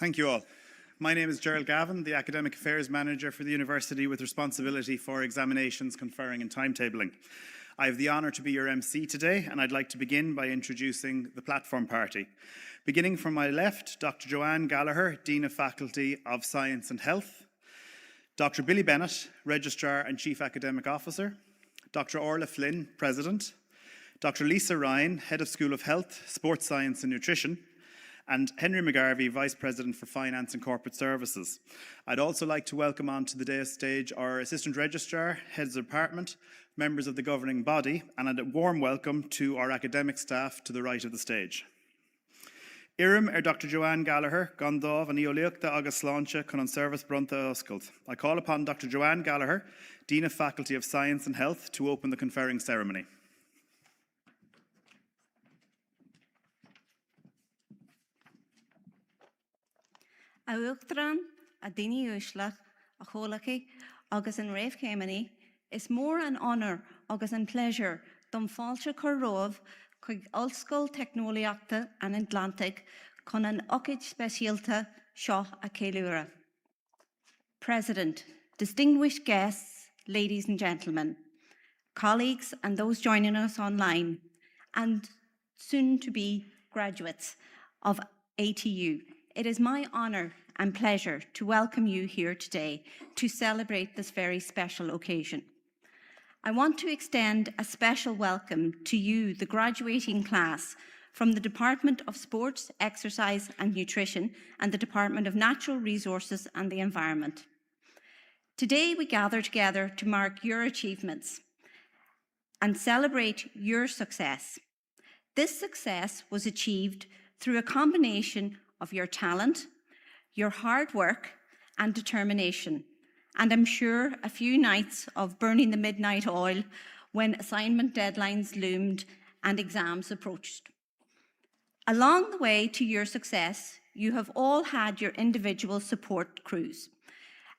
Thank you all. My name is Gerald Gavin, the Academic Affairs Manager for the University with responsibility for examinations, conferring and timetabling. I have the honour to be your MC today, and I'd like to begin by introducing the platform party. Beginning from my left, Dr. Joanne Gallagher, Dean of Faculty of Science and Health, Dr. Billy Bennett, Registrar and Chief Academic Officer, Dr. Orla Flynn, President, Dr. Lisa Ryan, Head of School of Health, Sports Science and Nutrition, and Henry McGarvey, Vice President for Finance and Corporate Services. I'd also like to welcome onto the stage our Assistant Registrar, Heads of Department, members of the governing body, and a warm welcome to our academic staff to the right of the stage. Irim Dr. Joanne Gallagher, Gondov and Ioliachta agus Sláinte chun an service Brunta Oscailt. I call upon Dr. Joanne Gallagher, Dean of Faculty of Science and Health, to open the conferring ceremony. A uachtaran a daoine uaisleach a chomhlachaí agus an raibh céimeanna is mór an honour agus an pleasure dom fáilte chu romh chuig ollscoil technoliaachta an Atlantic chun an ocaid speisialta seo a céiliúra. President, distinguished guests, ladies and gentlemen, colleagues and those joining us online, and soon-to-be graduates of ATU, it is my honour and pleasure to welcome you here today to celebrate this very special occasion. I want to extend a special welcome to you, the graduating class from the Department of Sports, Exercise and Nutrition and the Department of Natural Resources and the Environment. Today we gather together to mark your achievements and celebrate your success. This success was achieved through a combination of your talent, your hard work and determination, and I'm sure a few nights of burning the midnight oil when assignment deadlines loomed and exams approached. Along the way to your success, you have all had your individual support crews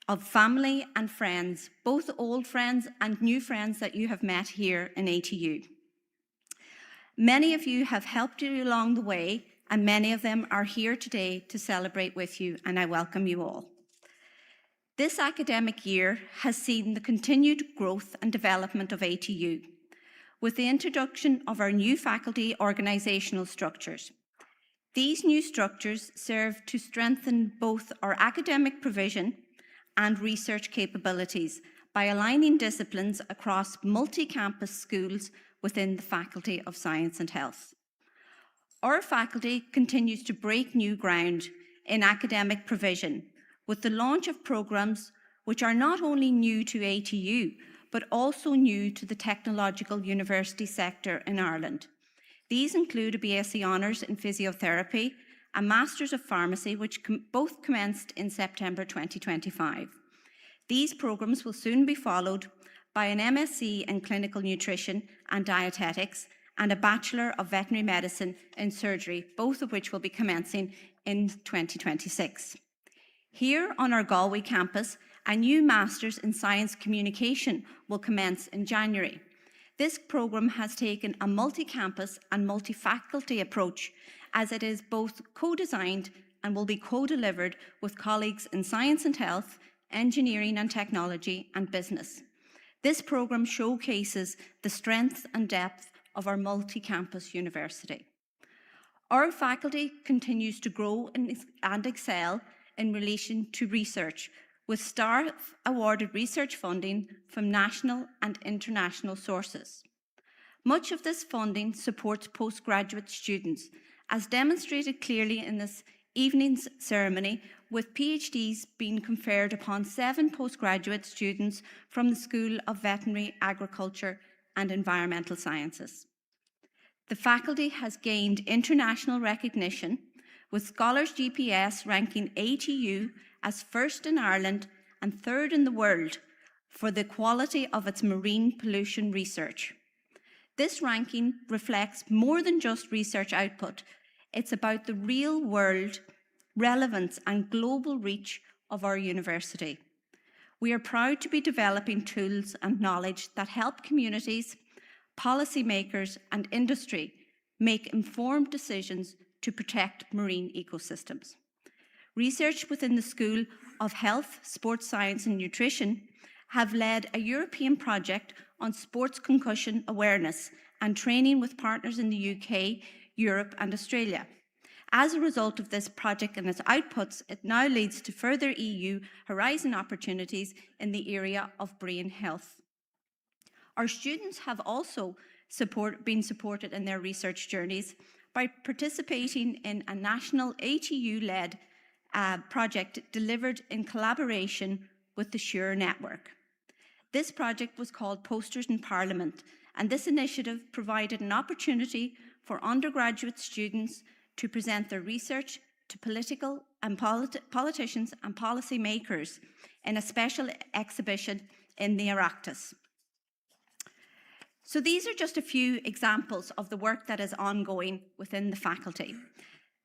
of family and friends, both old friends and new friends that you have met here in ATU. Many of you have helped you along the way, and many of them are here today to celebrate with you, and I welcome you all. This academic year has seen the continued growth and development of ATU, with the introduction of our new faculty organisational structures. These new structures serve to strengthen both our academic provision and research capabilities by aligning disciplines across multi-campus schools within the Faculty of Science and Health. Our faculty continues to break new ground in academic provision with the launch of programmes which are not only new to ATU, but also new to the technological university sector in Ireland. These include a BSc Honours in Physiotherapy, a Masters of Pharmacy, which both commenced in September 2025. These programmes will soon be followed by an MSc in Clinical Nutrition and Dietetics and a Bachelor of Veterinary Medicine in Surgery, both of which will be commencing in 2026. Here on our Galway campus, a new Masters in Science Communication will commence in January. This programme has taken a multi-campus and multi-faculty approach, as it is both co-designed and will be co-delivered with colleagues in Science and Health, Engineering and Technology and Business. This programme showcases the strength and depth of our multi-campus university. Our faculty continues to grow and excel in relation to research, with staff awarded research funding from national and international sources. Much of this funding supports postgraduate students, as demonstrated clearly in this evening's ceremony, with PhDs being conferred upon 7 postgraduate students from the School of Veterinary, Agriculture and Environmental Sciences. The faculty has gained international recognition, with Scholars GPS ranking ATU as first in Ireland and third in the world for the quality of its marine pollution research. This ranking reflects more than just research output. It's about the real-world relevance and global reach of our university. We are proud to be developing tools and knowledge that help communities, policymakers and industry make informed decisions to protect marine ecosystems. Research within the School of Health, Sports Science and Nutrition have led a European project on sports concussion awareness and training with partners in the UK, Europe and Australia. As a result of this project and its outputs, it now leads to further EU Horizon opportunities in the area of brain health. Our students have also been supported in their research journeys by participating in a national ATU-led project delivered in collaboration with the SURE network. This project was called Posters in Parliament, and this initiative provided an opportunity for undergraduate students to present their research to political and politicians and policy makers in a special exhibition in the Oireachtas. So these are just a few examples of the work that is ongoing within the faculty.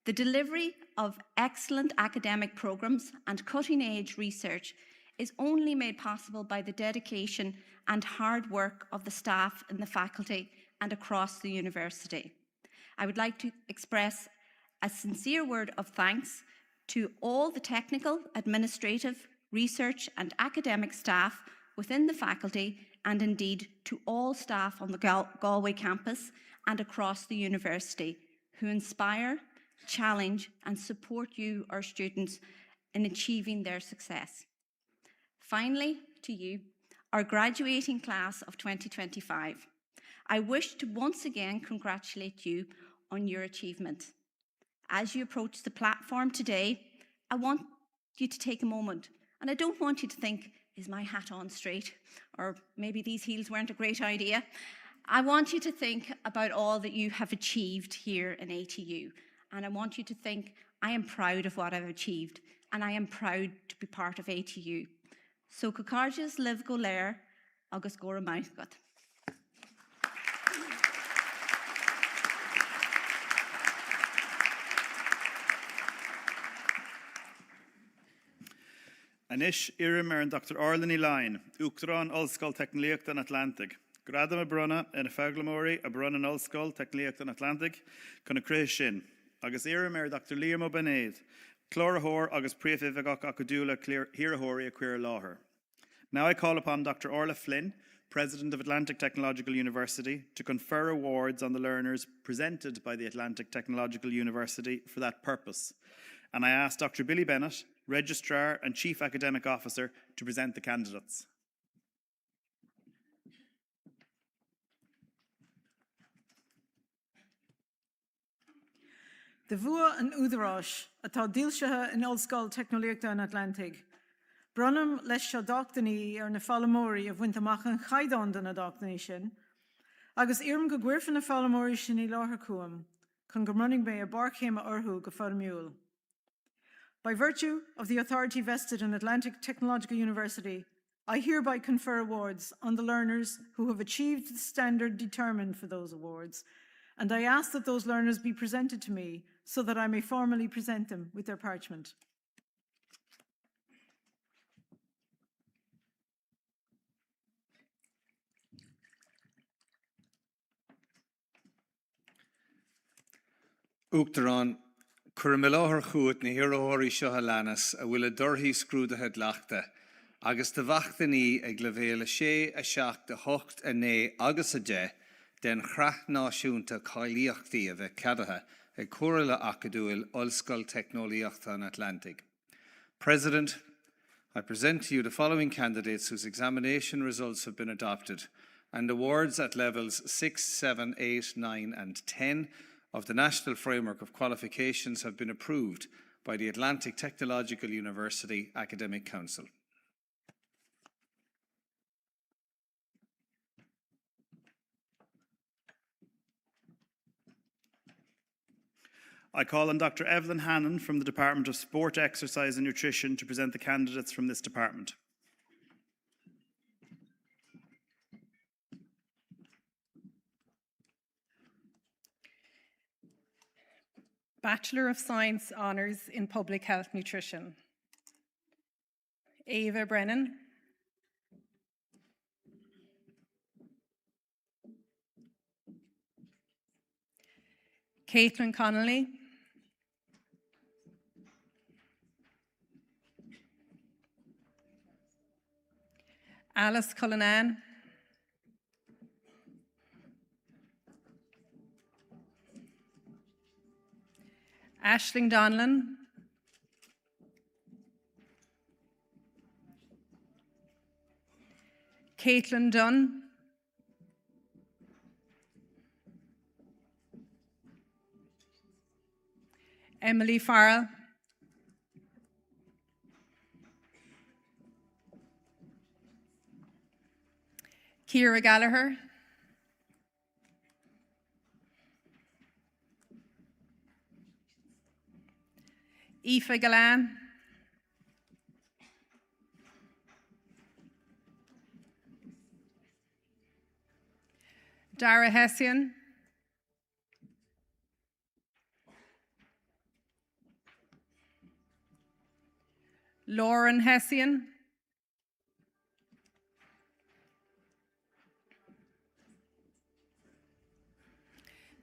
The delivery of excellent academic programmes and cutting-edge research is only made possible by the dedication and hard work of the staff in the faculty and across the university. I would like to express a sincere word of thanks to all the technical, administrative, research and academic staff within the faculty, and indeed to all staff on the Galway campus and across the university who inspire, challenge and support you, our students, in achieving their success. Finally, to you, our graduating class of 2025, I wish to once again congratulate you on your achievement. As you approach the platform today, I want you to take a moment, and I don't want you to think, is my hat on straight? Or maybe these heels weren't a great idea. I want you to think about all that you have achieved here in ATU. And I want you to think, I am proud of what I've achieved, and I am proud to be part of ATU. So Cacarges live go lair, agus gora maithgat. Anish Irim Dr. Orlany Line, Uachtarán Ulscoil Technoliacht an Atlantic. Gradam a brunna in a Faglamori, a brunna an Ulscoil Technoliacht an Atlantic, Conna Christian. Agus Irim Dr. Liam O'Benaid, Chlorahor, Agus Prefivagok Akadula, Hirahori, a queer lawer. Now I call upon Dr. Orla Flynn, President of Atlantic Technological University, to confer awards on the learners presented by the Atlantic Technological University for that purpose. And I ask Dr. Billy Bennett, Registrar and Chief Academic Officer, to present the candidates. De bhua an údarás atá díolsithe in Ollscoil Technoliaachta an Atlantic. Brunam leis seo dochtaní ar na Fálamóirí a bhaint amach an chaidán den na dochtaní sin, agus iarm go gcuirfean na Fálamóirí sin í láthair cuam, chun go running mé a barchéim a orthú go fáilmiúil. By virtue of the authority vested in Atlantic Technological University, I hereby confer awards on the learners who have achieved the standard determined for those awards, and I ask that those learners be presented to me so that I may formally present them with their parchment. Uachtarán, chur miláthar chuat na hiarrthóirí seo leanas a bhfuil a dorthaí scrúdathe leachta, agus de bhachtaní ag levéile sé a seach de hocht a né agus a de den chraith náisiúnta cáilíochtaí a bheith ceadathe ag cúrla acadúil Ollscoil Technoliaachta an Atlantic. President, I present to you the following candidates whose examination results have been adopted, and awards at levels 6, 7, 8, 9 and 10 of the National Framework of Qualifications have been approved by the Atlantic Technological University Academic Council. I call on Dr. Evelyn Hannon from the Department of Sport, Exercise and Nutrition to present the candidates from this department. Bachelor of Science Honours in Public Health Nutrition. Ava Brennan. Caitlin Connolly. Alice Cullinan, Aisling Donlan, Caitlin Dunn, Emily Farrell, Ciara Gallagher, Aoife Galan, Dara Hessian, Lauren Hessian,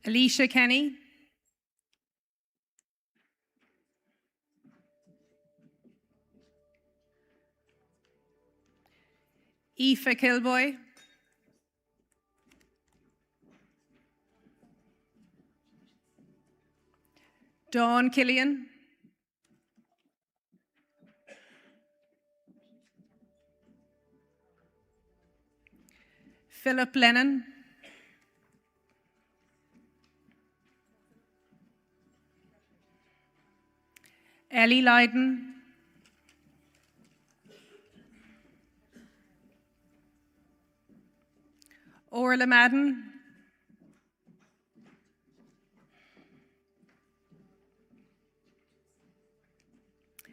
Alicia Kenny, Aoife Kilboy, Dawn Killian, Philip Lennon, Ellie Lydon, Orla Madden,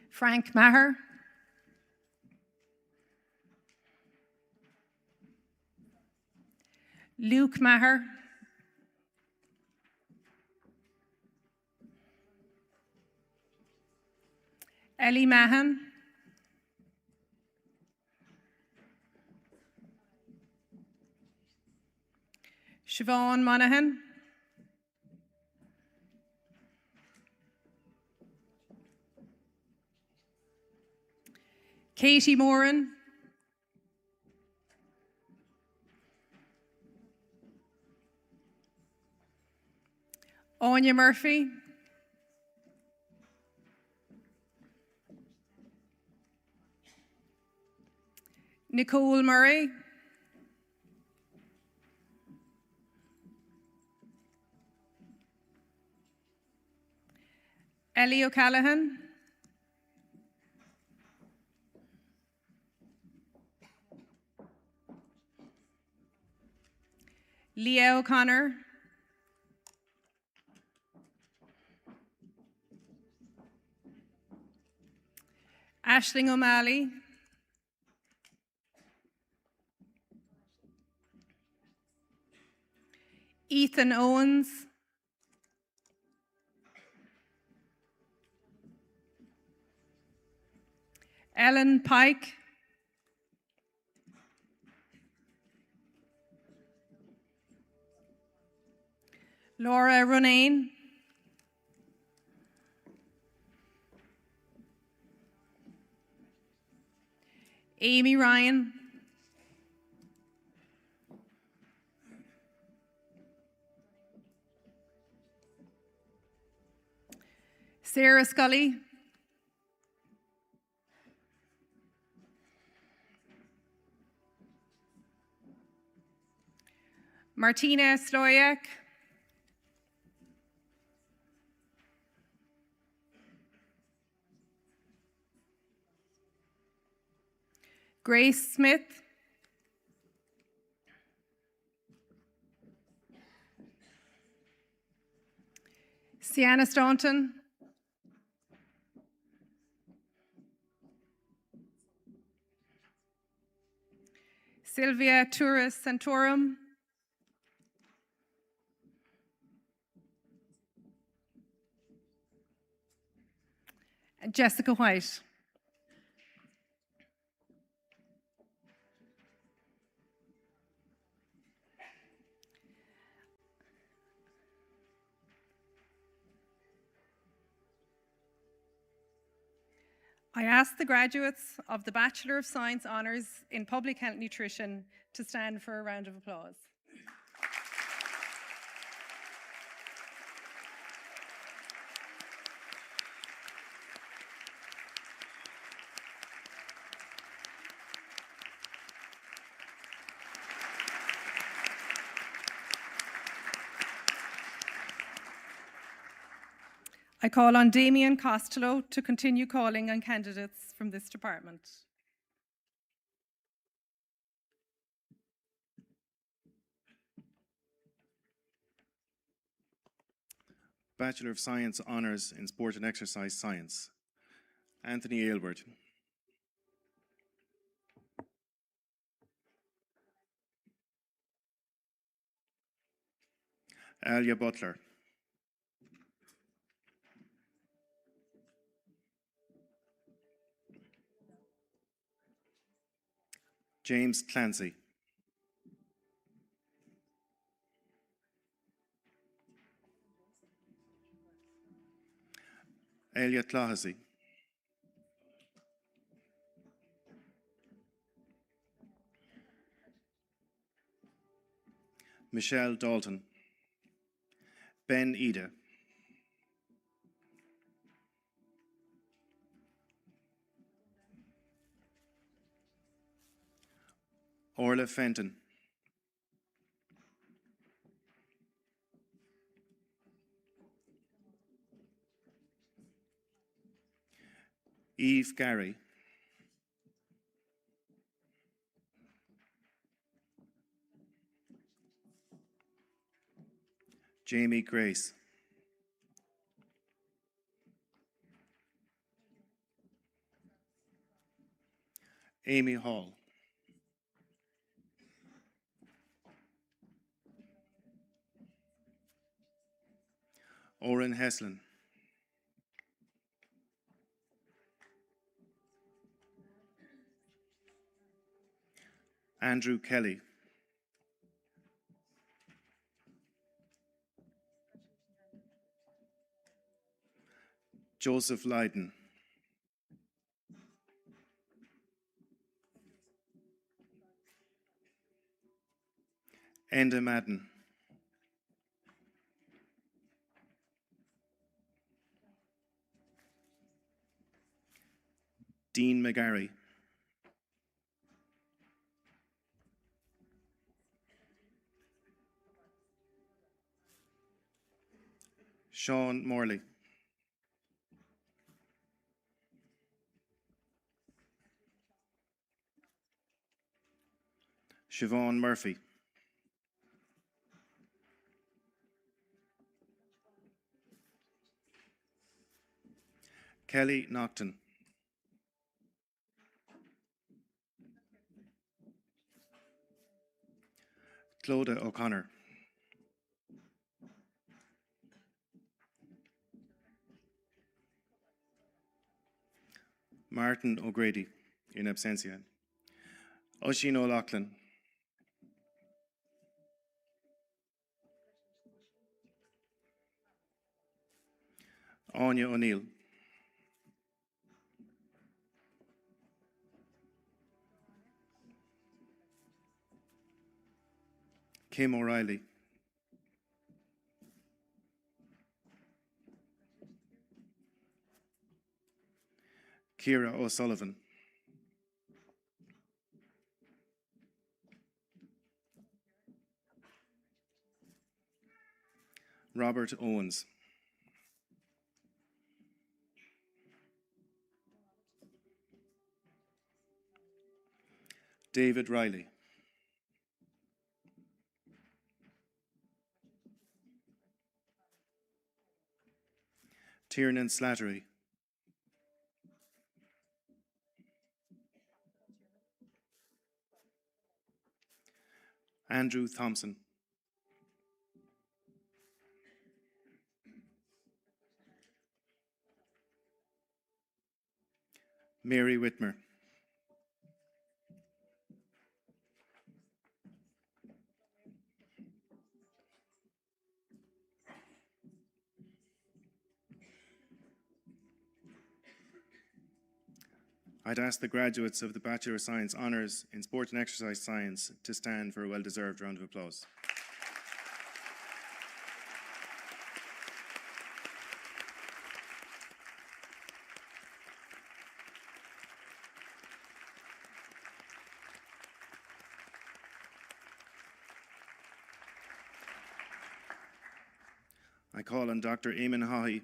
Frank Maher, Luke Maher, Ellie Mahan, Siobhan Monaghan, Katie Moran, Anya Murphy, Nicole Murray, Ellie O'Callaghan, Leah O'Connor, Aisling O'Malley, Ethan Owens, Ellen Pike, Laura Ronayne, Amy Ryan, Sarah Scully, Martina Stoyak, Grace Smith, Sienna Staunton, Sylvia Turris Santorum, and Jessica White. I ask the graduates of the Bachelor of Science Honours in Public Health Nutrition to stand for a round of applause. I call on Damien Costello to continue calling on candidates from this department. Bachelor of Science Honours in Sport and Exercise Science, Anthony Aylward. Alia Butler. James Clancy. Elliot Clohessy. Michelle Dalton. Ben Ida. Orla Fenton. Eve Gary. Jamie Grace. Amy Hall. Oren Heslin. Andrew Kelly. Joseph Lydon. Enda Madden. Dean McGarry. Sean Morley. Siobhan Murphy. Kelly Naughton. Clodagh O'Connor. Martin O'Grady, in absentia. Oisin O'Loughlin. Anya O'Neill. Kim O'Reilly. Ciara O'Sullivan. Robert Owens. David Riley. Tiernan Slattery. Andrew Thompson. Mary Whitmer. I'd ask the graduates of the Bachelor of Science Honours in Sport and Exercise Science to stand for a well-deserved round of applause. I call on Dr. Eamon Haughey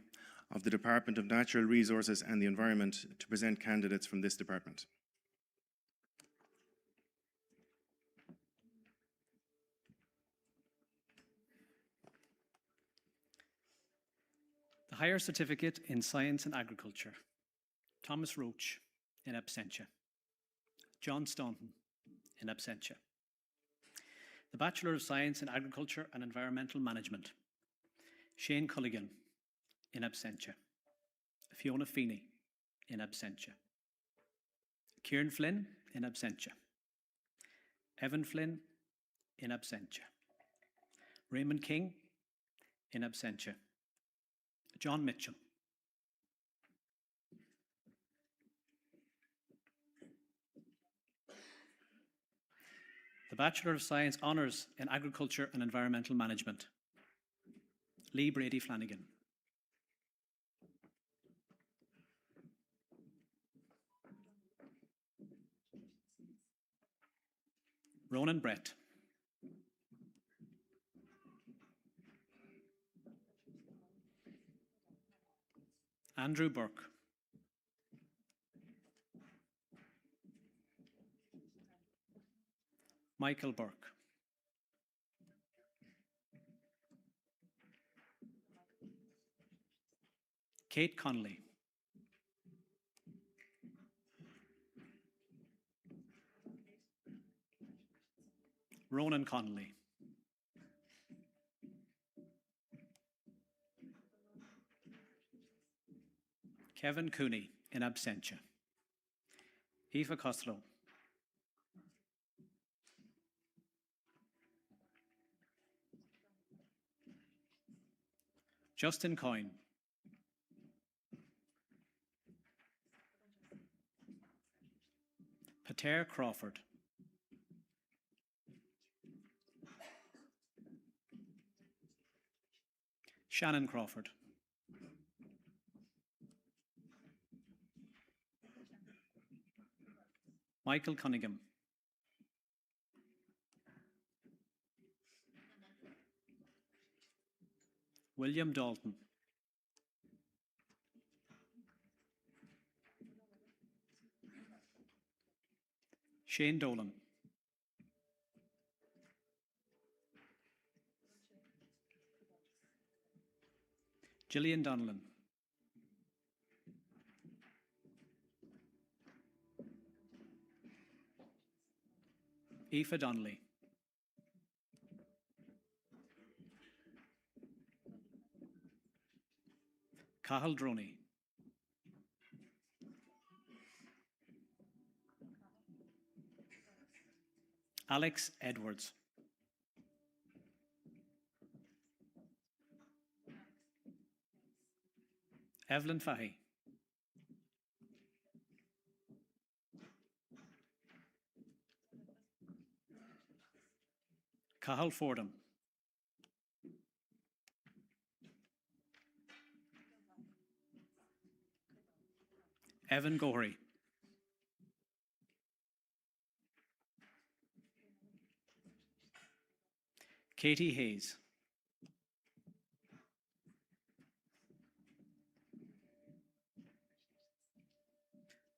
of the Department of Natural Resources and the Environment to present candidates from this department. The Higher Certificate in Science and Agriculture, Thomas Roach, in absentia. John Staunton, in absentia. The Bachelor of Science in Agriculture and Environmental Management, Shane Culligan, in absentia. Fiona Feeney, in absentia. Kieran Flynn, in absentia. Evan Flynn, in absentia. Raymond King, in absentia. John Mitchell. The Bachelor of Science Honours in Agriculture and Environmental Management, Lee Brady Flanagan. Ronan Brett. Andrew Burke. Michael Burke. Kate Connolly. Ronan Connolly. Kevin Cooney, in absentia. Aoife Costello. Justin Coyne. Pater Crawford. Shannon Crawford. Michael Cunningham. William Dalton. Shane Dolan. Gillian Donnellan. Aoife Donnelly. Cathal Droney. Alex Edwards. Evelyn Fahy. Cathal Fordham. Evan Gohry. Katie Hayes.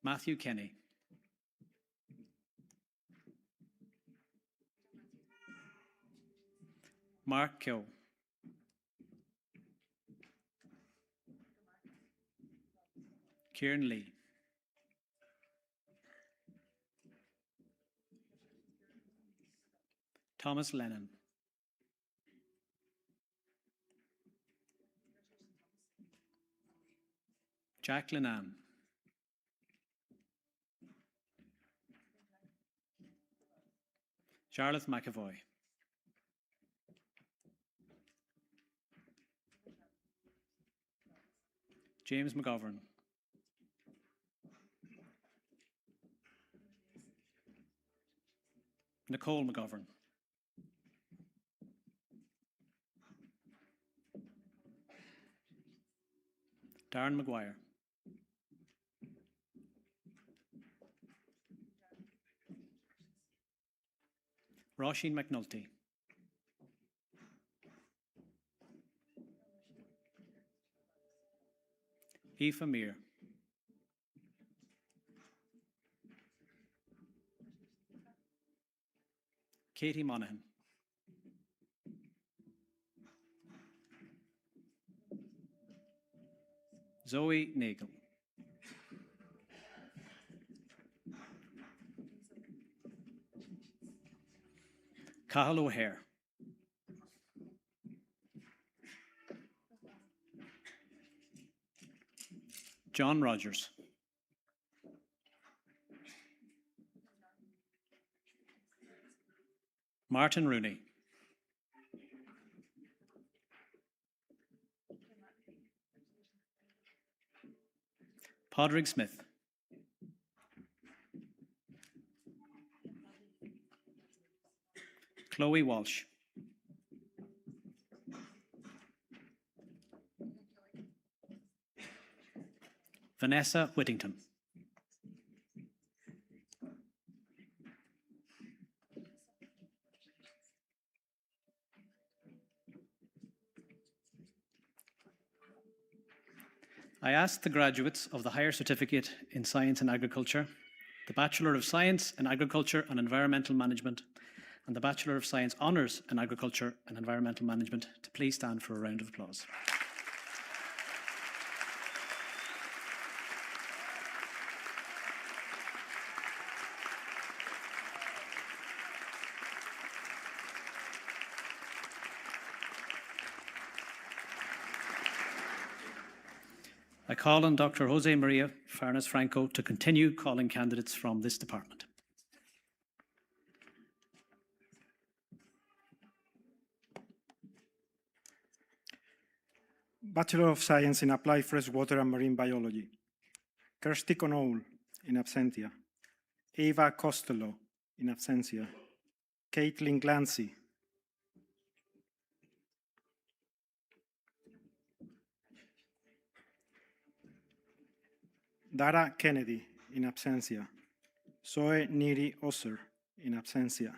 Matthew Kenny. Mark Keogh. Kieran Lee. Thomas Lennon. Jack Linan. Charlotte McAvoy. James McGovern. Nicole McGovern. Darren Maguire. Roisin McNulty. Aoife Meir. Katie Monaghan. Zoe Nagel. Cathal O'Hare. John Rogers. Martin Rooney. Podrick Smith. Chloe Walsh. Vanessa Whittington. I asked the graduates of the Higher Certificate in Science and Agriculture, the Bachelor of Science in Agriculture and Environmental Management, and the Bachelor of Science Honours in Agriculture and Environmental Management to please stand for a round of applause. I call on Dr. Jose Maria Farnes Franco to continue calling candidates from this department. Bachelor of Science in Applied Freshwater and Marine Biology. Kirsty Connell, in absentia. Eva Costello, in absentia. Caitlin Glancy. Dara Kennedy, in absentia. Zoe Neri Osser, in absentia.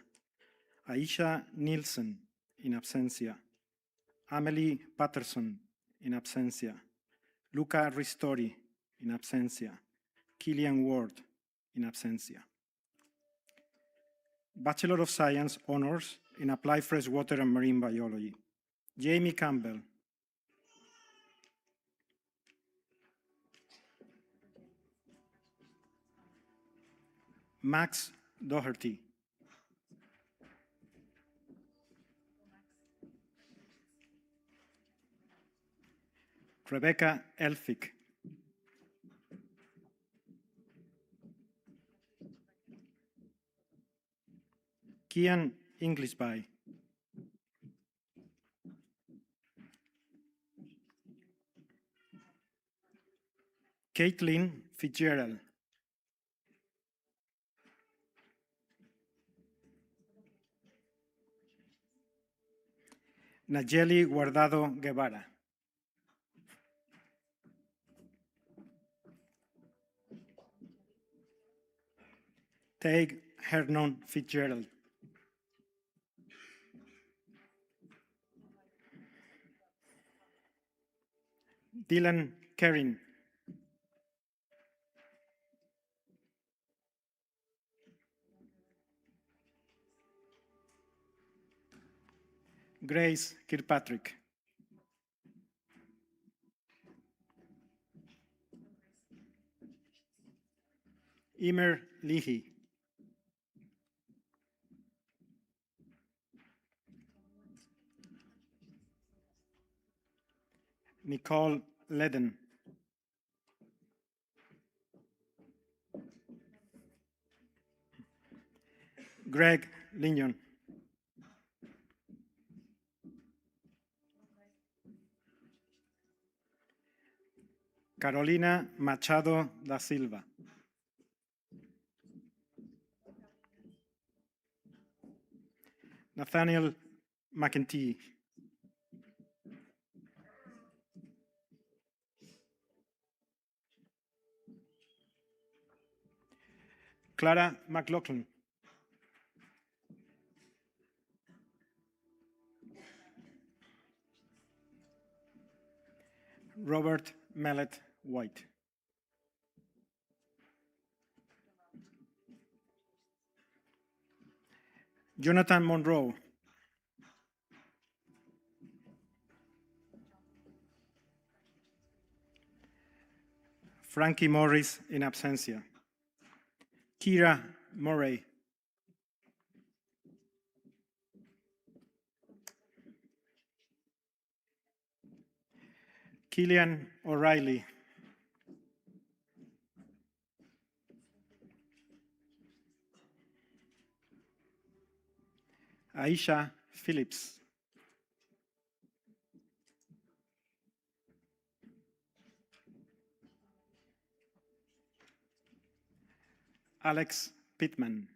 Aisha Nielsen, in absentia. Amelie Patterson, in absentia. Luca Ristori, in absentia. Killian Ward, in absentia. Bachelor of Science Honours in Applied Freshwater and Marine Biology. Jamie Campbell. Max Doherty. Rebecca Elphick. Kian Englishby. Caitlin Fitzgerald. Nayeli Guardado Guevara. Teig Hernon Fitzgerald. Dylan Kerin. Grace Kirkpatrick. Emer Leahy. Nicole Ledden. Greg Lignon. Carolina Machado da Silva. Nathaniel McEntee. Clara McLaughlin. Robert Mellett White. Jonathan Monroe. Frankie Morris in absentia. Kira Murray. Killian O'Reilly. Aisha Phillips. Alex Pittman.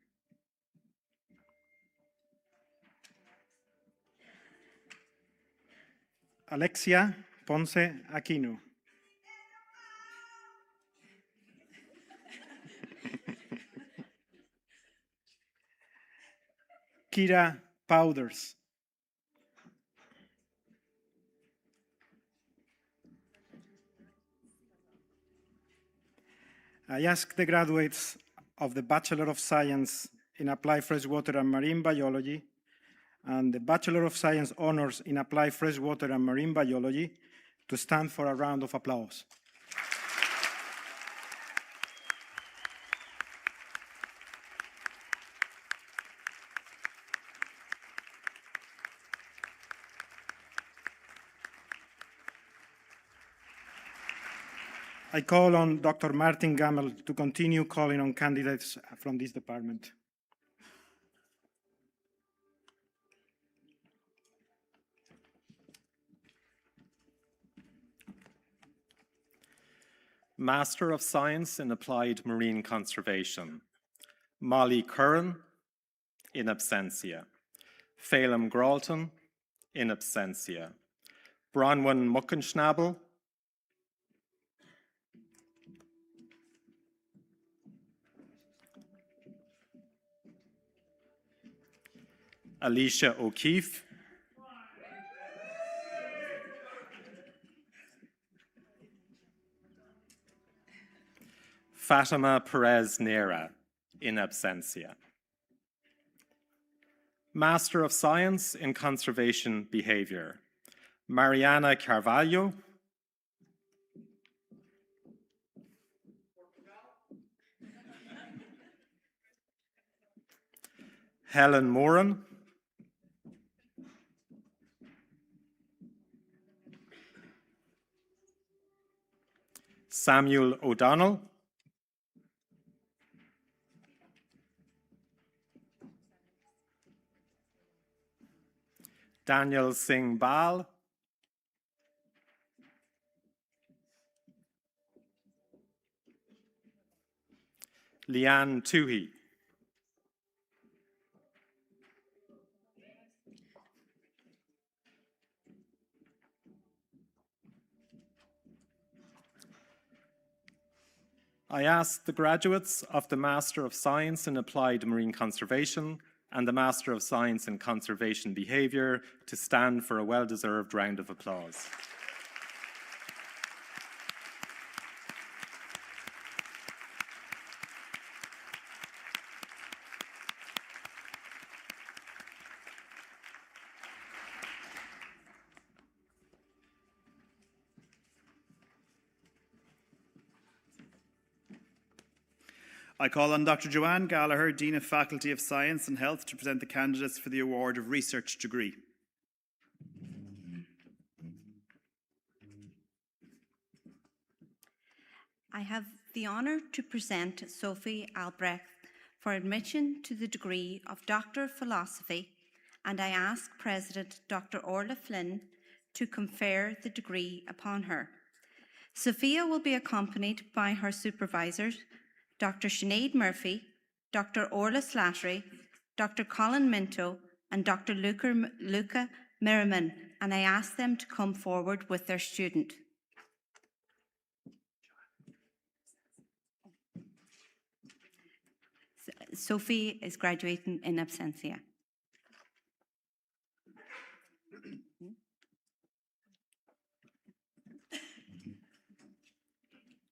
Alexia Ponce Aquino. Kira Powders. I ask the graduates of the Bachelor of Science in Applied Freshwater and Marine Biology and the Bachelor of Science Honors in Applied Freshwater and Marine Biology to stand for a round of applause. I call on Dr. Martin Gamel to continue calling on candidates from this department. Master of Science in Applied Marine Conservation, Molly Curran, in absentia. Phelim Gralton, in absentia. Bronwyn Muckenschnabel, Alicia O'Keefe, Fatima Perez Nera, in absentia. Master of Science in Conservation Behavior, Mariana Carvalho, Helen Moran, Samuel O'Donnell, Daniel Singh Bal, Leanne Toohey, I ask the graduates of the Master of Science in Applied Marine Conservation and the Master of Science in Conservation Behavior to stand for a well-deserved round of applause. I call on Dr. Joanne Gallagher, Dean of Faculty of Science and Health, to present the candidates for the award of Research Degree. I have the honour to present Sophie Albrecht for admission to the degree of Doctor of Philosophy, and I ask President Dr. Orla Flynn to confer the degree upon her. Sophia will be accompanied by her supervisors, Dr. Sinead Murphy, Dr. Orla Slattery, Dr. Colin Minto, and Dr. Luca Merriman, and I ask them to come forward with their student. Sophie is graduating in absentia.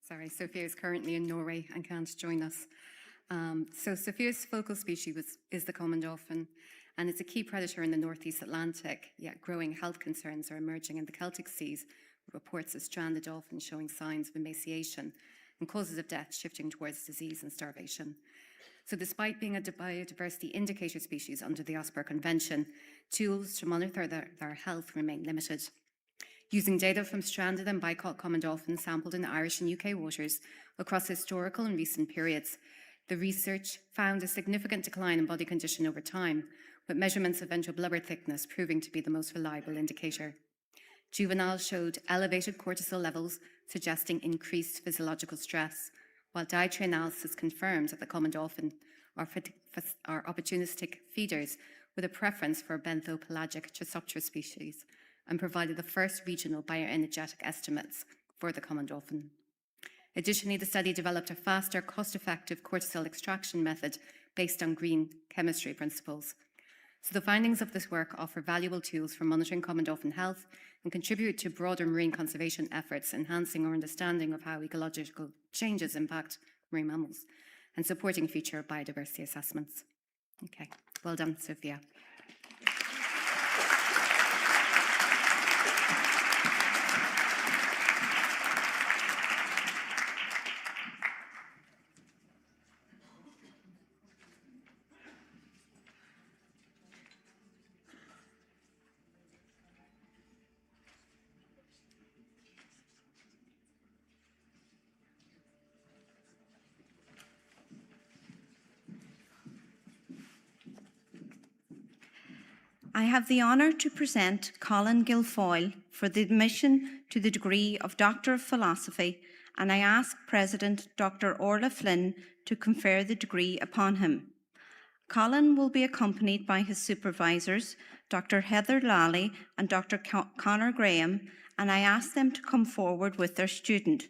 Sorry, Sophia is currently in Norway and can't join us. So Sophia's focal species is the common dolphin, and it's a key predator in the Northeast Atlantic, yet growing health concerns are emerging in the Celtic Seas, with reports of stranded dolphins showing signs of emaciation and causes of death shifting towards disease and starvation. So despite being a biodiversity indicator species under the OSPAR Convention, tools to monitor their health remain limited. Using data from stranded and bycaught common dolphins sampled in Irish and UK waters across historical and recent periods, the research found a significant decline in body condition over time, with measurements of ventral blubber thickness proving to be the most reliable indicator. Juveniles showed elevated cortisol levels, suggesting increased physiological stress, while dietary analysis confirmed that the common dolphin are opportunistic feeders with a preference for benthopelagic Chrysoptera species, and provided the first regional bioenergetic estimates for the common dolphin. Additionally, the study developed a faster, cost-effective cortisol extraction method based on green chemistry principles. So the findings of this work offer valuable tools for monitoring common dolphin health and contribute to broader marine conservation efforts, enhancing our understanding of how ecological changes impact marine mammals and supporting future biodiversity assessments. Okay, well done, Sophia. I have the honour to present Colin Guilfoyle for the admission to the degree of Doctor of Philosophy, and I ask President Dr. Orla Flynn to confer the degree upon him. Colin will be accompanied by his supervisors, Dr. Heather Lally and Dr. Conor Graham, and I ask them to come forward with their student.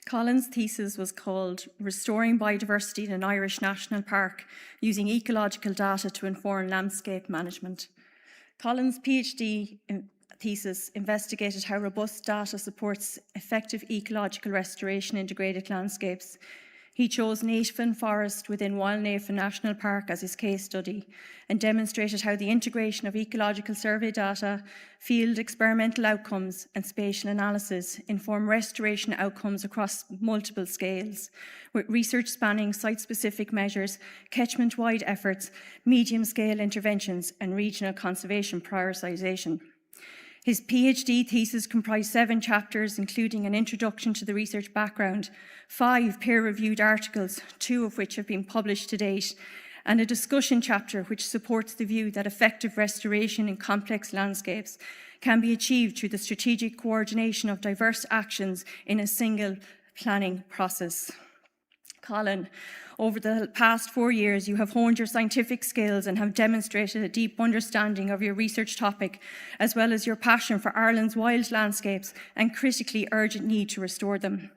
Colin's thesis was called Restoring Biodiversity in an Irish National Park Using Ecological Data to Inform Landscape Management. Colin's PhD thesis investigated how robust data supports effective ecological restoration in degraded landscapes. He chose Navan Forest within Navan National Park as his case study and demonstrated how the integration of ecological survey data, field experimental outcomes and spatial analysis inform restoration outcomes across multiple scales, with research spanning site-specific measures, catchment-wide efforts, medium-scale interventions and regional conservation prioritisation. His PhD thesis comprised 7 chapters, including an introduction to the research background, 5 peer-reviewed articles, 2 of which have been published to date, and a discussion chapter which supports the view that effective restoration in complex landscapes can be achieved through the strategic coordination of diverse actions in a single planning process. Colin, over the past 4 years, you have honed your scientific skills and have demonstrated a deep understanding of your research topic, as well as your passion for Ireland's wild landscapes and critically urgent need to restore them.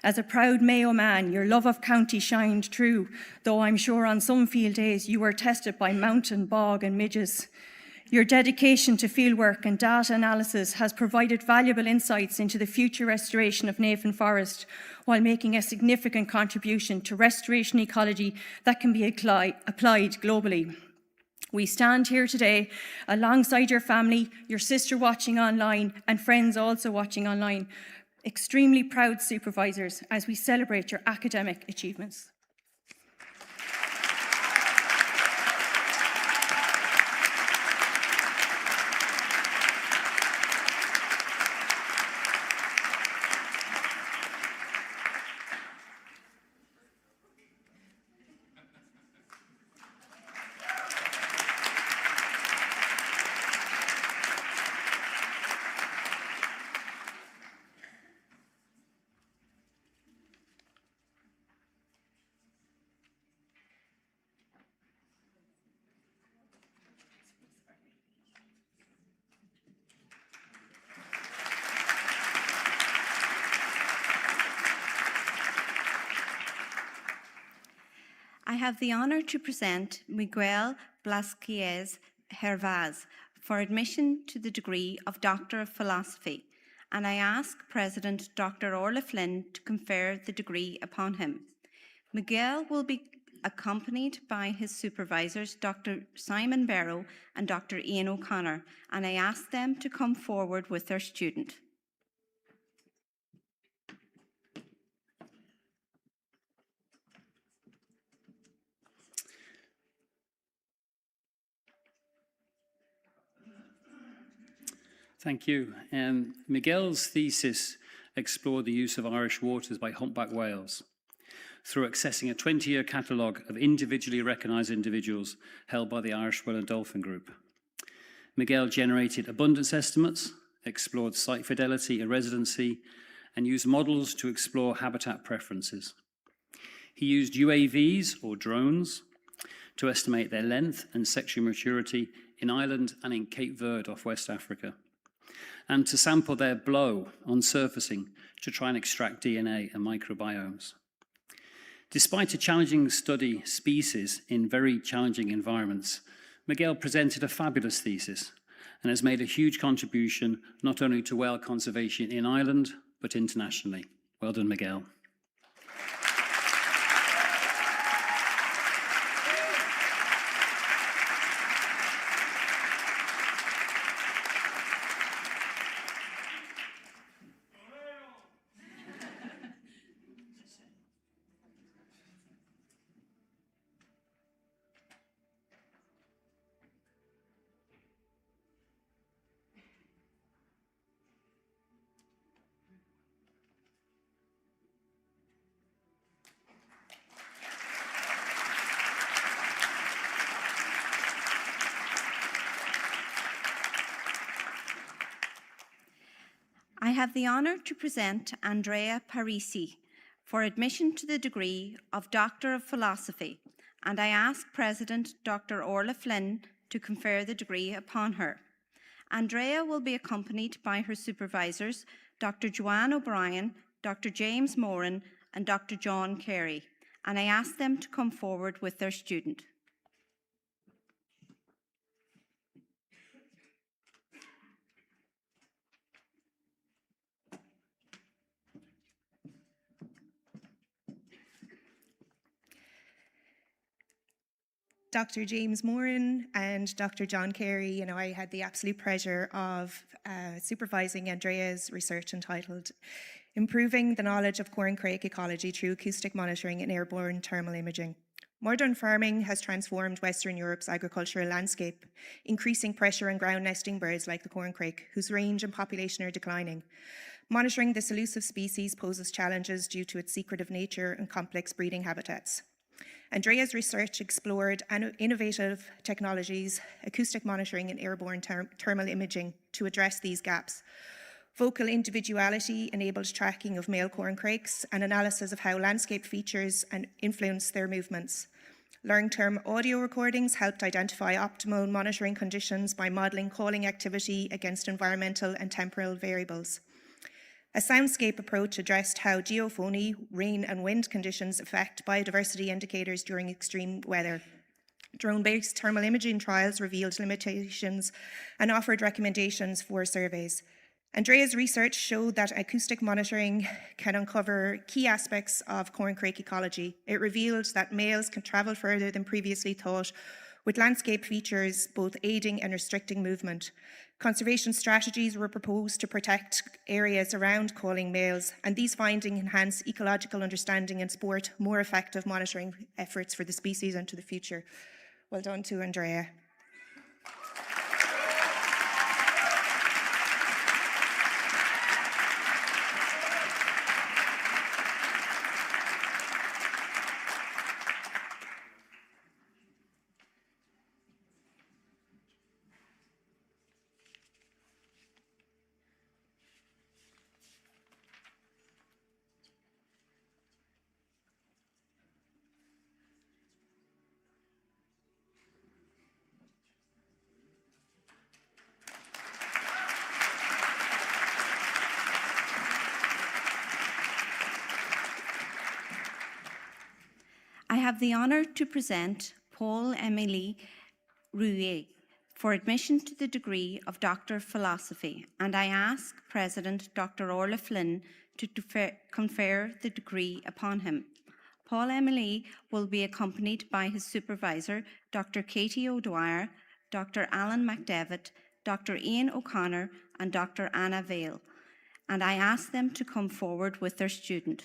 As a proud Mayo man, your love of county shined true, though I'm sure on some field days you were tested by mountain, bog and midges. Your dedication to fieldwork and data analysis has provided valuable insights into the future restoration of Navan Forest, while making a significant contribution to restoration ecology that can be applied globally. We stand here today alongside your family, your sister watching online, and friends also watching online, extremely proud supervisors, as we celebrate your academic achievements. I have the honour to present Miguel Blasquez Hervaz for admission to the degree of Doctor of Philosophy, and I ask President Dr. Orla Flynn to confer the degree upon him. Miguel will be accompanied by his supervisors, Dr. Simon Barrow and Dr. Ian O'Connor, and I ask them to come forward with their student. Thank you. Miguel's thesis explored the use of Irish waters by humpback whales through accessing a 20-year catalogue of individually recognised individuals held by the Irish Whale and Dolphin Group. Miguel generated abundance estimates, explored site fidelity and residency, and used models to explore habitat preferences. He used UAVs, or drones, to estimate their length and sexual maturity in Ireland and in Cape Verde off West Africa, and to sample their blow on surfacing to try and extract DNA and microbiomes. Despite a challenging study species in very challenging environments, Miguel presented a fabulous thesis and has made a huge contribution not only to whale conservation in Ireland, but internationally. Well done, Miguel. I have the honour to present Andrea Parisi for admission to the degree of Doctor of Philosophy, and I ask President Dr. Orla Flynn to confer the degree upon her. Andrea will be accompanied by her supervisors, Dr. Joanne O'Brien, Dr. James Moran, and Dr. John Carey, and I ask them to come forward with their student. Dr. James Moran and Dr. John Carey, I had the absolute pleasure of supervising Andrea's research entitled Improving the Knowledge of Corn Crake Ecology Through Acoustic Monitoring and Airborne Thermal Imaging. Modern farming has transformed Western Europe's agricultural landscape, increasing pressure on ground nesting birds like the corn crake, whose range and population are declining. Monitoring this elusive species poses challenges due to its secretive nature and complex breeding habitats. Andrea's research explored innovative technologies, acoustic monitoring and airborne thermal imaging to address these gaps. Vocal individuality enabled tracking of male corn crakes and analysis of how landscape features and influence their movements. Long-term audio recordings helped identify optimal monitoring conditions by modelling calling activity against environmental and temporal variables. A soundscape approach addressed how geophony, rain and wind conditions affect biodiversity indicators during extreme weather. Drone-based thermal imaging trials revealed limitations and offered recommendations for surveys. Andrea's research showed that acoustic monitoring can uncover key aspects of corn crake ecology. It revealed that males can travel further than previously thought, with landscape features both aiding and restricting movement. Conservation strategies were proposed to protect areas around calling males, and these findings enhance ecological understanding and support more effective monitoring efforts for the species into the future. Well done to Andrea. have the honour to present Paul-Émilie Rouet for admission to the degree of Doctor of Philosophy, and I ask President Dr. Orla Flynn to confer the degree upon him. Paul-Émilie will be accompanied by his supervisor, Dr. Katie O'Dwyer, Dr. Alan McDevitt, Dr. Ian O'Connor, and Dr. Anna Vale, and I ask them to come forward with their student.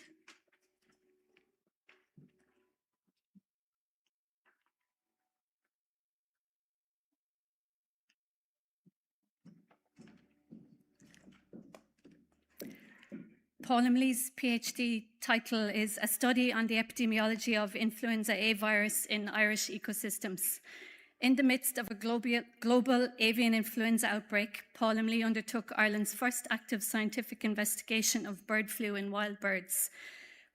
Paul-Émilie's PhD title is A Study on the Epidemiology of Influenza A Virus in Irish Ecosystems. In the midst of a global avian influenza outbreak, Paul-Émilie undertook Ireland's first active scientific investigation of bird flu in wild birds.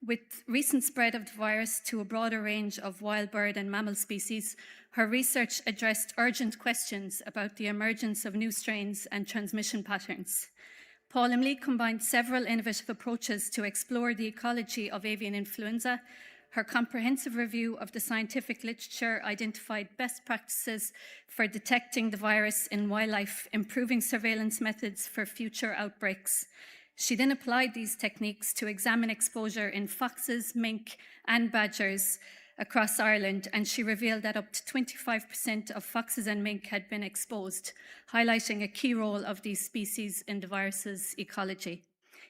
With recent spread of the virus to a broader range of wild bird and mammal species, her research addressed urgent questions about the emergence of new strains and transmission patterns. Paul-Émilie combined several innovative approaches to explore the ecology of avian influenza. Her comprehensive review of the scientific literature identified best practices for detecting the virus in wildlife, improving surveillance methods for future outbreaks. She then applied these techniques to examine exposure in foxes, mink, and badgers across Ireland, and she revealed that up to 25% of foxes and mink had been exposed, highlighting a key role of these species in the virus's ecology.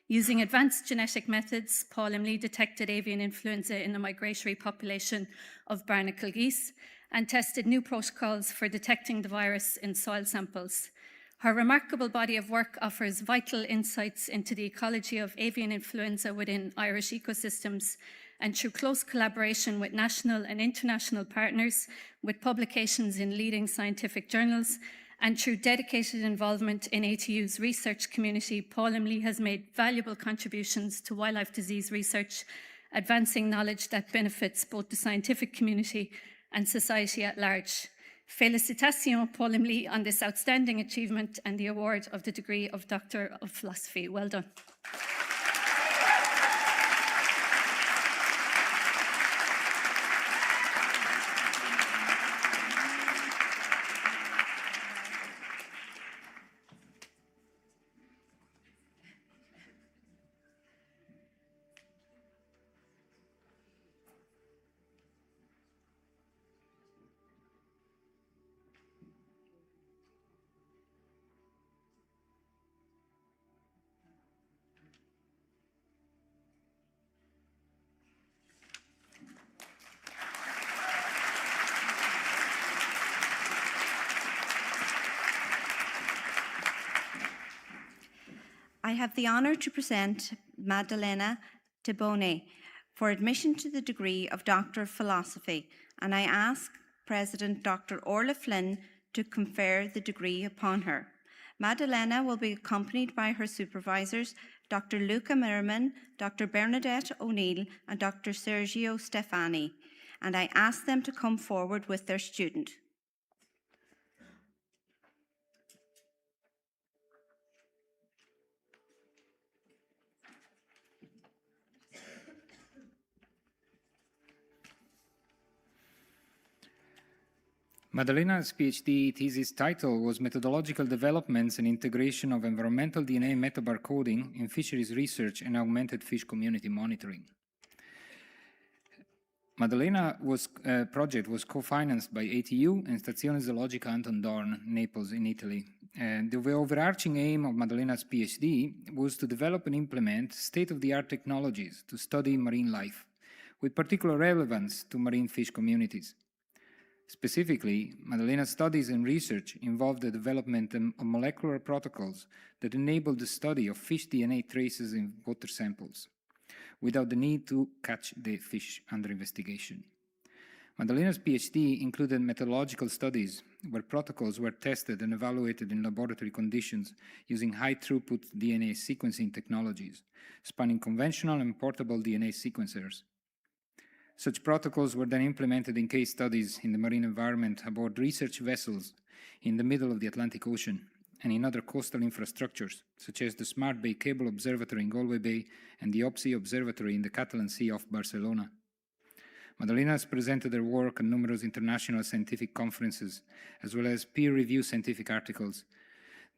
Using advanced genetic methods, Paul-Émilie detected avian influenza in the migratory population of barnacle geese and tested new protocols for detecting the virus in soil samples. Her remarkable body of work offers vital insights into the ecology of avian influenza within Irish ecosystems, and through close collaboration with national and international partners, with publications in leading scientific journals, and through dedicated involvement in ATU's research community, Paul-Émilie has made valuable contributions to wildlife disease research, advancing knowledge that benefits both the scientific community and society at large. Félicitations, Paul-Émilie, on this outstanding achievement and the award of the degree of Doctor of Philosophy. Well done. I have the honour to present Madalena Tibone for admission to the degree of Doctor of Philosophy, and I ask President Dr. Orla Flynn to confer the degree upon her. Madalena will be accompanied by her supervisors, Dr. Luca Merriman, Dr. Bernadette O'Neill, and Dr. Sergio Stefani, and I ask them to come forward with their student. Madalena's PhD thesis title was Methodological Developments and Integration of Environmental DNA Metabarcoding in Fisheries Research and Augmented Fish Community Monitoring. Madalena's project was co-financed by ATU and Stazione Zoologica Anton Dorn, Naples in Italy. And the overarching aim of Madalena's PhD was to develop and implement state-of-the-art technologies to study marine life, with particular relevance to marine fish communities. Specifically, Madalena's studies and research involved the development of molecular protocols that enabled the study of fish DNA traces in water samples, without the need to catch the fish under investigation. Madalena's PhD included methodological studies where protocols were tested and evaluated in laboratory conditions using high-throughput DNA sequencing technologies, spanning conventional and portable DNA sequencers. Such protocols were then implemented in case studies in the marine environment aboard research vessels in the middle of the Atlantic Ocean and in other coastal infrastructures, such as the Smart Bay Cable Observatory in Galway Bay and the OPSI Observatory in the Catalan Sea off Barcelona. Madalena has presented her work at numerous international scientific conferences, as well as peer-reviewed scientific articles.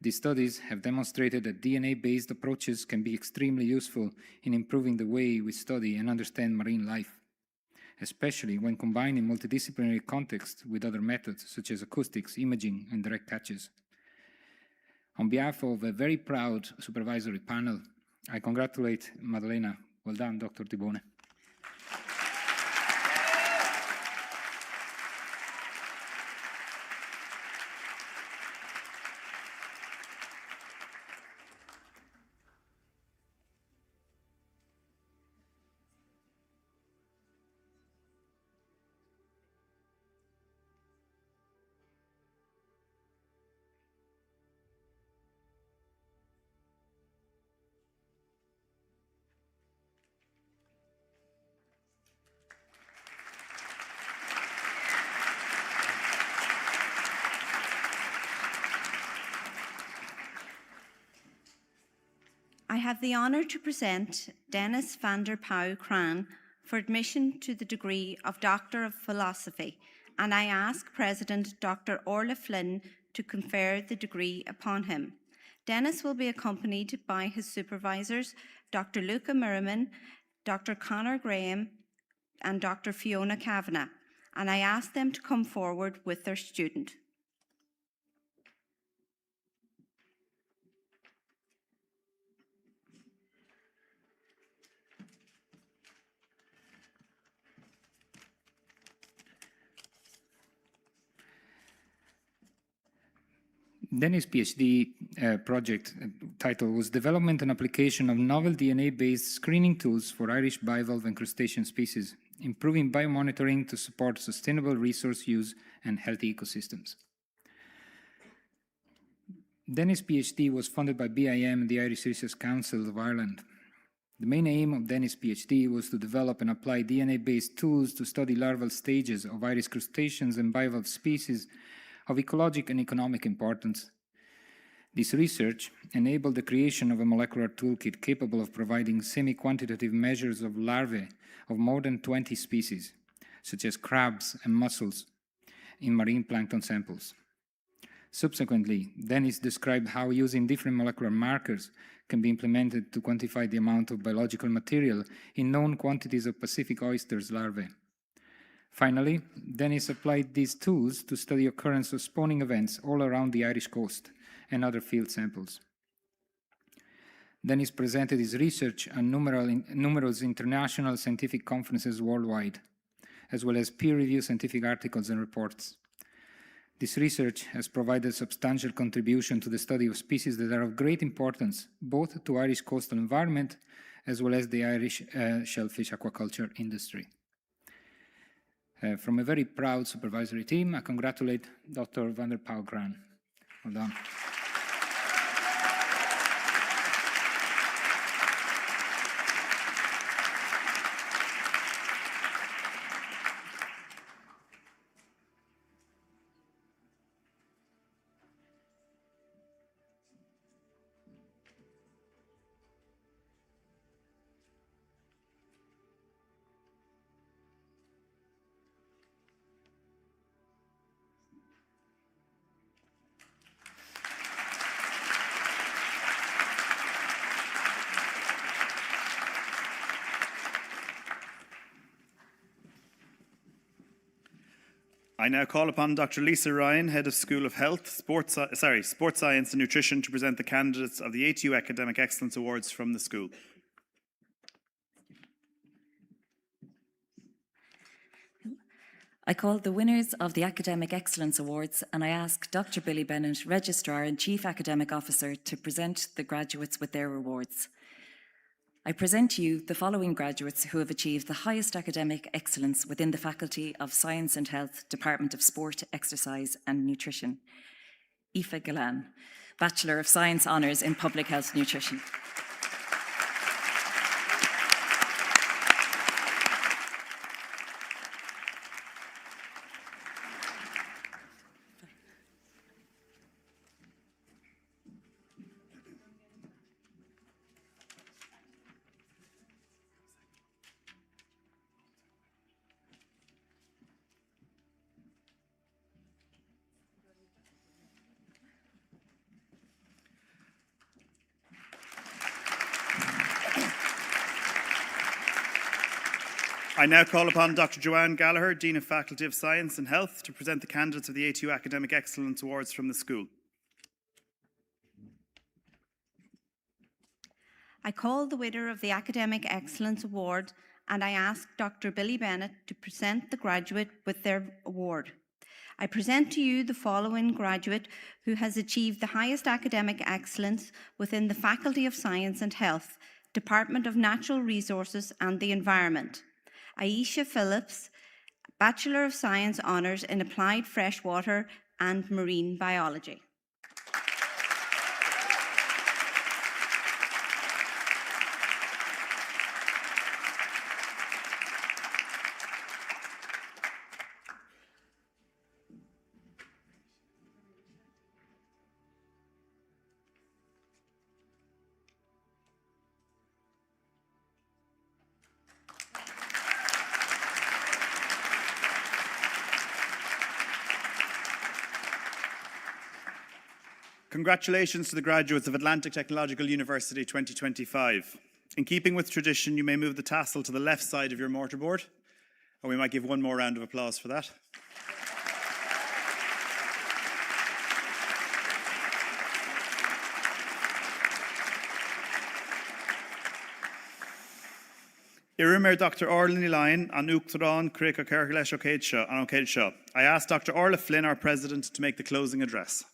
These studies have demonstrated that DNA-based approaches can be extremely useful in improving the way we study and understand marine life, especially when combined in multidisciplinary contexts with other methods such as acoustics, imaging, and direct catches. On behalf of a very proud supervisory panel, I congratulate Madalena. Well done, Dr. Tibone. I have the honour to present Dennis van der Pauw Kraan for admission to the degree of Doctor of Philosophy, and I ask President Dr. Orla Flynn to confer the degree upon him. Dennis will be accompanied by his supervisors, Dr. Luca Merriman, Dr. Conor Graham, and Dr. Fiona Kavanagh, and I ask them to come forward with their student. Dennis' PhD project title was Development and Application of Novel DNA-Based Screening Tools for Irish Bivalve and Crustacean Species, Improving Biomonitoring to Support Sustainable Resource Use and Healthy Ecosystems. Dennis' PhD was funded by BIM and the Irish Research Council of Ireland. The main aim of Dennis' PhD was to develop and apply DNA-based tools to study larval stages of Irish crustaceans and bivalve species of ecologic and economic importance. This research enabled the creation of a molecular toolkit capable of providing semi-quantitative measures of larvae of more than 20 species, such as crabs and mussels, in marine plankton samples. Subsequently, Dennis described how using different molecular markers can be implemented to quantify the amount of biological material in known quantities of Pacific oysters larvae. Finally, Dennis applied these tools to study occurrence of spawning events all around the Irish coast and other field samples. Dennis presented his research at numerous international scientific conferences worldwide, as well as peer-reviewed scientific articles and reports. This research has provided substantial contribution to the study of species that are of great importance, both to Irish coastal environment as well as the Irish shellfish aquaculture industry. From a very proud supervisory team, I congratulate Dr. van der Pauw Kraan. Well done. I now call upon Dr. Lisa Ryan, Head of School of Health, Sports Science and Nutrition, to present the candidates of the ATU Academic Excellence Awards from the school. I call the winners of the Academic Excellence Awards, and I ask Dr. Billy Bennett, Registrar and Chief Academic Officer, to present the graduates with their awards. I present to you the following graduates who have achieved the highest academic excellence within the Faculty of Science and Health, Department of Sport, Exercise and Nutrition. Aoife Galan, Bachelor of Science Honours in Public Health Nutrition. I now call upon Dr. Joanne Gallagher, Dean of Faculty of Science and Health, to present the candidates of the ATU Academic Excellence Awards from the school. I call the winner of the Academic Excellence Award and I ask Dr. Billy Bennett to present the graduate with their award. I present to you the following graduate who has achieved the highest academic excellence within the Faculty of Science and Health, Department of Natural Resources and the Environment. Aisha Phillips, Bachelor of Science Honours in Applied Freshwater and Marine Biology. Congratulations to the graduates of Atlantic Technological University 2025. In keeping with tradition, you may move the tassel to the left side of your mortarboard, and we might give one more round of applause for that. Irimir Dr. Orla Lyon an Uachtarán Críocha Cearcha leis ó céad seo. I ask Dr. Orla Flynn, our President, to make the closing address.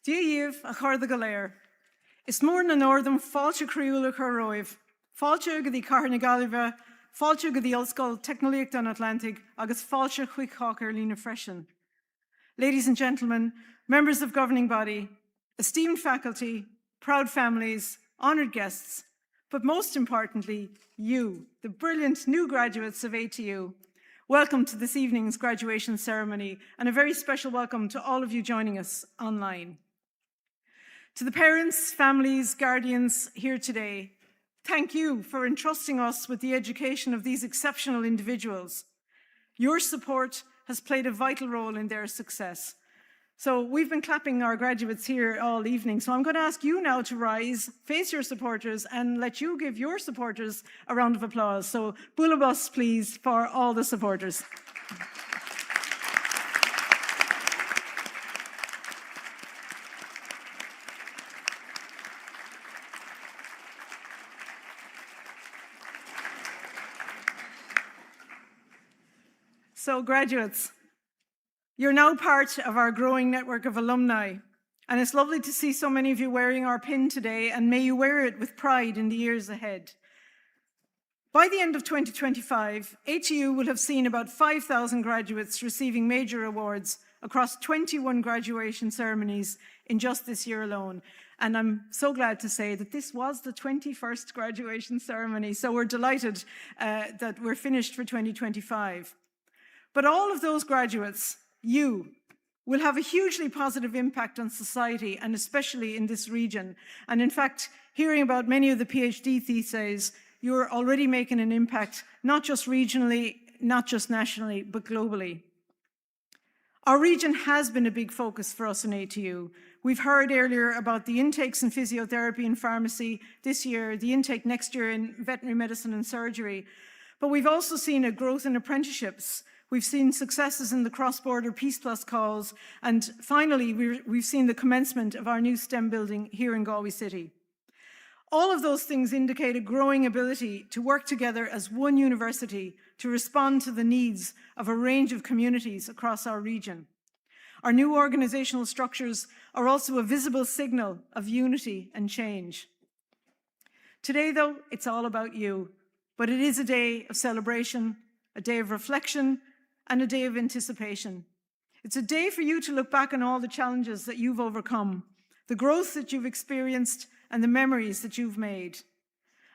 Díomh a chuir go léir. Is mór na Northern fáilte críúla chu roimh, fáilte go dtí Carna Galway, fáilte go dtí Ollscoil Technoliacht an Atlantic agus fáilte chuig chácar lína freisin. Ladies and gentlemen, members of governing body, esteemed faculty, proud families, honoured guests, but most importantly, you, the brilliant new graduates of ATU, welcome to this evening's graduation ceremony and a very special welcome to all of you joining us online. To the parents, families, guardians here today, thank you for entrusting us with the education of these exceptional individuals. Your support has played a vital role in their success. So we've been clapping our graduates here all evening, so I'm going to ask you now to rise, face your supporters, and let you give your supporters a round of applause. So Bulabus, please, for all the supporters. So graduates, you're now part of our growing network of alumni, and it's lovely to see so many of you wearing our pin today, and may you wear it with pride in the years ahead. By the end of 2025, ATU will have seen about 5,000 graduates receiving major awards across 21 graduation ceremonies in just this year alone. And I'm so glad to say that this was the 21st graduation ceremony, so we're delighted that we're finished for 2025. But all of those graduates, you, will have a hugely positive impact on society and especially in this region. And in fact, hearing about many of the PhD theses, you're already making an impact, not just regionally, not just nationally, but globally. Our region has been a big focus for us in ATU. We've heard earlier about the intakes in physiotherapy and pharmacy this year, the intake next year in veterinary medicine and surgery. But we've also seen a growth in apprenticeships. We've seen successes in the cross-border Peace Plus calls, and finally, we've seen the commencement of our new STEM building here in Galway City. All of those things indicate a growing ability to work together as one university to respond to the needs of a range of communities across our region. Our new organizational structures are also a visible signal of unity and change. Today, though, it's all about you, but it is a day of celebration, a day of reflection, and a day of anticipation. It's a day for you to look back on all the challenges that you've overcome, the growth that you've experienced, and the memories that you've made.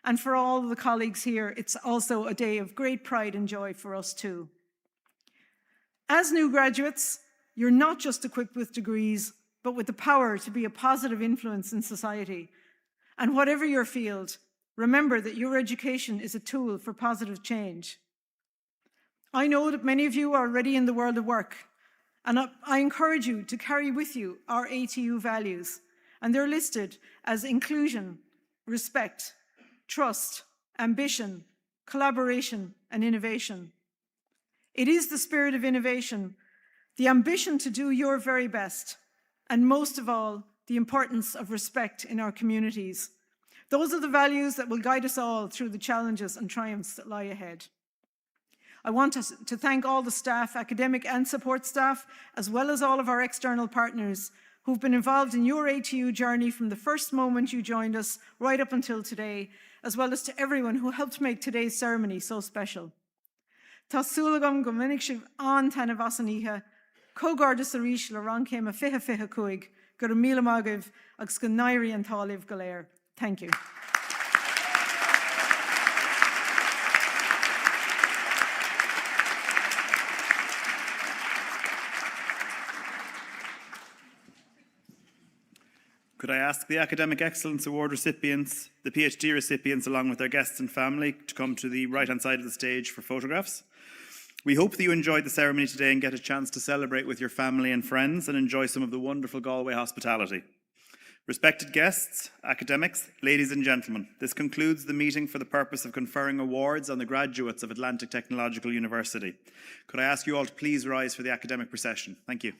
And for all of the colleagues here, it's also a day of great pride and joy for us too. As new graduates, you're not just equipped with degrees, but with the power to be a positive influence in society. And whatever your field, remember that your education is a tool for positive change. I know that many of you are already in the world of work, and I encourage you to carry with you our ATU values and they're listed as inclusion, respect, trust, ambition, collaboration, and innovation. It is the spirit of innovation, the ambition to do your very best, and most of all, the importance of respect in our communities. Those are the values that will guide us all through the challenges and triumphs that lie ahead. I want to thank all the staff, academic and support staff, as well as all of our external partners who've been involved in your ATU journey from the first moment you joined us right up until today, as well as to everyone who helped make today's ceremony so special. Tá súlagam go minic sibh an tainna bhasaníthe, cógardas a rís le ran céim a fiche cuaig, gur a míle mágah agus go nairi an tálibh go léir. Thank you. Could I ask the Academic Excellence Award recipients, the PhD recipients, along with their guests and family, to come to the right-hand side of the stage for photographs? We hope that you enjoyed the ceremony today and get a chance to celebrate with your family and friends and enjoy some of the wonderful Galway hospitality. Respected guests, academics, ladies and gentlemen, this concludes the meeting for the purpose of conferring awards on the graduates of Atlantic Technological University. Could I ask you all to please rise for the academic procession? Thank you.